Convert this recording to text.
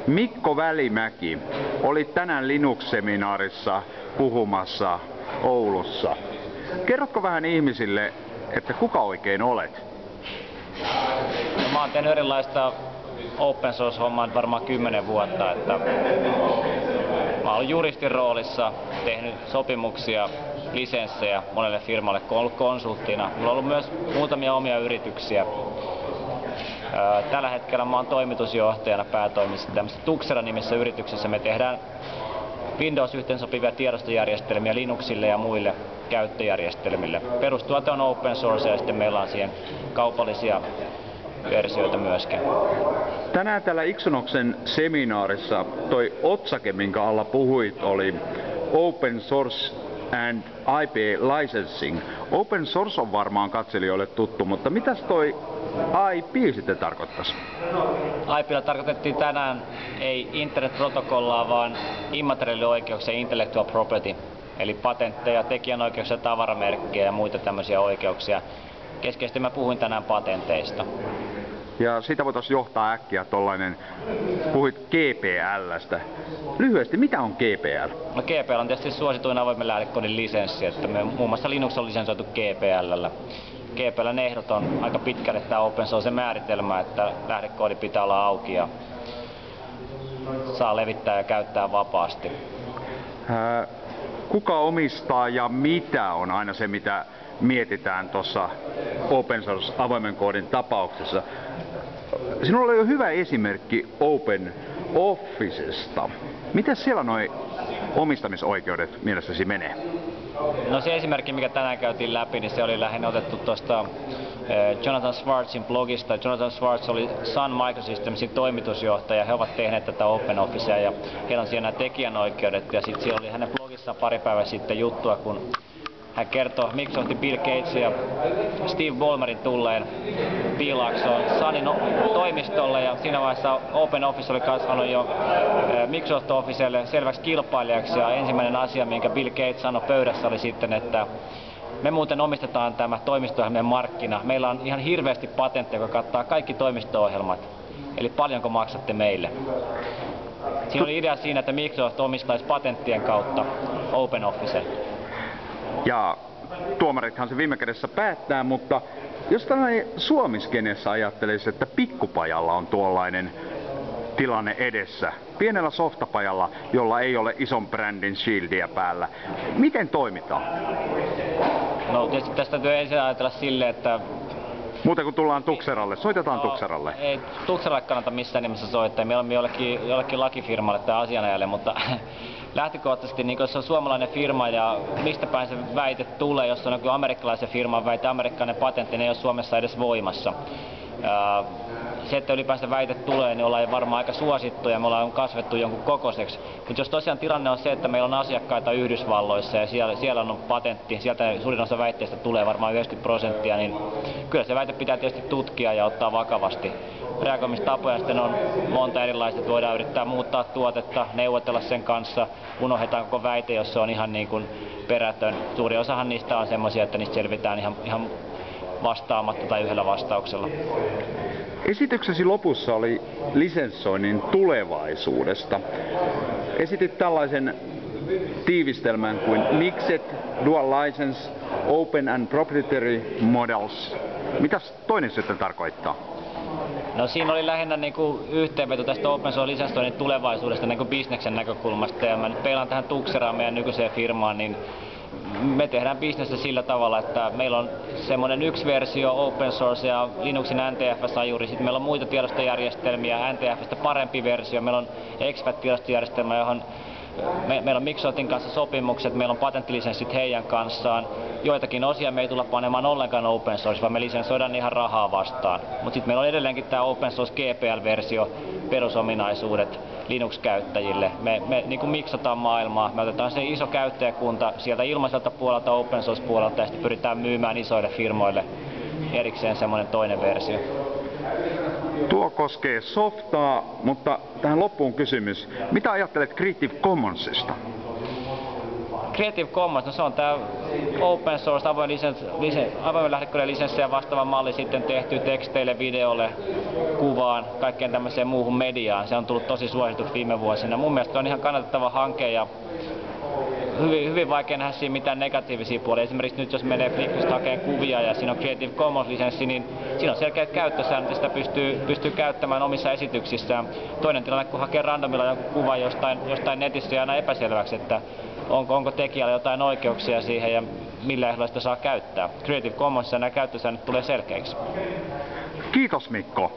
Mikko Välimäki oli tänään Linux-seminaarissa puhumassa Oulussa. Kerrotko vähän ihmisille, että kuka oikein olet? No, mä oon tehnyt erilaista open source-hommaa varmaan 10 vuotta. Että mä oon juristin roolissa, tehnyt sopimuksia, lisenssejä monelle firmalle, kun oon ollut konsulttina. Mulla on ollut myös muutamia omia yrityksiä. Tällä hetkellä mä oon toimitusjohtajana päätoimisesti tämmöisessä Tuxera-nimisessä yrityksessä. Me tehdään Windows-yhteensopivia tiedostojärjestelmiä Linuxille ja muille käyttöjärjestelmille. Perustuote on open source ja sitten meillä on siihen kaupallisia versioita myöskin. Tänään täällä Ixonoksen seminaarissa toi otsake, minkä alla puhuit, oli Open Source and IP Licensing. Open source on varmaan katselijoille tuttu, mutta mitäs toi IP sitten tarkoittaisi? IP:llä tarkoitettiin tänään ei internetprotokollaa, vaan immateriaalioikeuksia, intellectual property, eli patentteja, tekijänoikeuksia, tavaramerkkejä ja muita tämmöisiä oikeuksia. Keskeisesti mä puhuin tänään patenteista. Ja siitä voitaisiin johtaa äkkiä tollainen, puhuit GPL:stä. Lyhyesti, mitä on GPL? No GPL on tietysti suosituin avoimen lähdekoodin lisenssi, että me muun muassa Linux on lisensoitu GPL:llä. GPL:n ehdot on aika pitkälle tämä open source määritelmä, että lähdekoodi pitää olla auki ja saa levittää ja käyttää vapaasti. Kuka omistaa ja mitä on aina se, mitä mietitään tuossa open source avoimen koodin tapauksessa. Sinulla oli jo hyvä esimerkki Open Officesta. Miten siellä nuo omistamisoikeudet mielestäsi menee? No se esimerkki, mikä tänään käytiin läpi, niin se oli lähinnä otettu tuosta Jonathan Schwartzin blogista. Jonathan Schwartz oli Sun Microsystemsin toimitusjohtaja. He ovat tehneet tätä Open Officea ja heillä on siellä nämä tekijänoikeudet. Ja sitten siellä oli hänen blogissaan pari päivää sitten juttua, kun hän kertoi Microsoftin Bill Gates ja Steve Ballmerin tulleen Piilaaksoon Sunin toimistolle ja siinä vaiheessa Open Office oli kasvanut jo Microsoft Officelle selväksi kilpailijaksi ja ensimmäinen asia, minkä Bill Gates sanoi pöydässä oli sitten, että me muuten omistetaan tämä toimisto-ohjelmien markkina. Meillä on ihan hirveästi patentteja, joka kattaa kaikki toimisto-ohjelmat. Eli paljonko maksatte meille? Siinä oli idea siinä, että Microsoft omistaisi patenttien kautta Open Officen. Ja tuomarithan se viime kädessä päättää, mutta jos tällainen Suomi-skenessä ajattelisi, että pikkupajalla on tuollainen tilanne edessä, pienellä softapajalla, jolla ei ole ison brändin shieldia päällä, miten toimitaan? No tietysti tästä täytyy ensin ajatella silleen, että muuten kun tullaan Tuxeralle, soitetaan Tuxeralle. Ei Tuxeralle kannata missään nimessä soittaa, mieluummin jollekin lakifirmalle tai asianajajalle, mutta lähtökohtaisesti niin jos on suomalainen firma ja mistä päin se väite tulee, jos on joku amerikkalaisen firman väite, amerikkalainen patentti, niin ei ole Suomessa edes voimassa. Se, että ylipäänsä väite tulee, niin ollaan varmaan aika suosittuja, me ollaan kasvettu jonkun kokoiseksi. Mutta jos tosiaan tilanne on se, että meillä on asiakkaita Yhdysvalloissa ja siellä on patentti, sieltä suurin osa väitteistä tulee varmaan 90%, niin kyllä se väite pitää tietysti tutkia ja ottaa vakavasti. Reagoimistapoja sitten on monta erilaista, että voidaan yrittää muuttaa tuotetta, neuvotella sen kanssa, unohdetaan koko väite, jos se on ihan niin kuin perätön. Suuri osahan niistä on semmoisia, että niistä selvitään ihan vastaamatta tai yhdellä vastauksella. Esityksesi lopussa oli lisenssoinnin tulevaisuudesta. Esitit tällaisen tiivistelmän kuin Mixed Dual License Open and Proprietary Models. Mitäs toinen sitten tarkoittaa? No siinä oli lähinnä niinku yhteenveto tästä open source lisensoinnin tulevaisuudesta niinku bisneksen näkökulmasta ja mä nyt peilaan tähän Tuxeraan meidän nykyiseen firmaan, niin me tehdään bisnestä sillä tavalla, että meillä on semmoinen yksi versio open source ja Linuxin NTFS-ajuri, sitten meillä on muita tiedostojärjestelmiä, NTFstä parempi versio, meillä on exFAT-tiedostojärjestelmä, johon meillä on Microsoftin kanssa sopimukset, meillä on patenttilisenssit heidän kanssaan. Joitakin osia me ei tulla panemaan ollenkaan open source, vaan me lisensoidaan ihan rahaa vastaan. Mutta sitten meillä on edelleenkin tämä open source GPL-versio, perusominaisuudet Linux-käyttäjille. Me niin kuin miksataan maailmaa, me otetaan se iso käyttäjäkunta sieltä ilmaiselta puolelta, open source puolelta ja sitten pyritään myymään isoille firmoille erikseen semmoinen toinen versio. Tuo koskee softaa, mutta tähän loppuun kysymys. Mitä ajattelet Creative Commonsista? Creative Commons, no se on tää open source, avoimen lähdekoodin lisenssiä vastaava malli sitten tehty teksteille, videolle, kuvaan, kaikkeen tämmöiseen muuhun mediaan. Se on tullut tosi suosituksi viime vuosina. Mun mielestä on ihan kannatettava hanke ja hyvin vaikea nähdä siinä mitään negatiivisia puolia. Esimerkiksi nyt jos menee Flickrista hakemaan kuvia ja siinä on Creative Commons-lisenssi, niin siinä on selkeät käyttösäännöt ja sitä pystyy käyttämään omissa esityksissään. Toinen tilanne, kun hakee randomilla jonkun kuvan jostain netissä, ja aina epäselväksi, että onko tekijällä jotain oikeuksia siihen ja millä ehdolla sitä saa käyttää. Creative Commonsissa nämä käyttösäännöt tulee selkeiksi. Kiitos Mikko.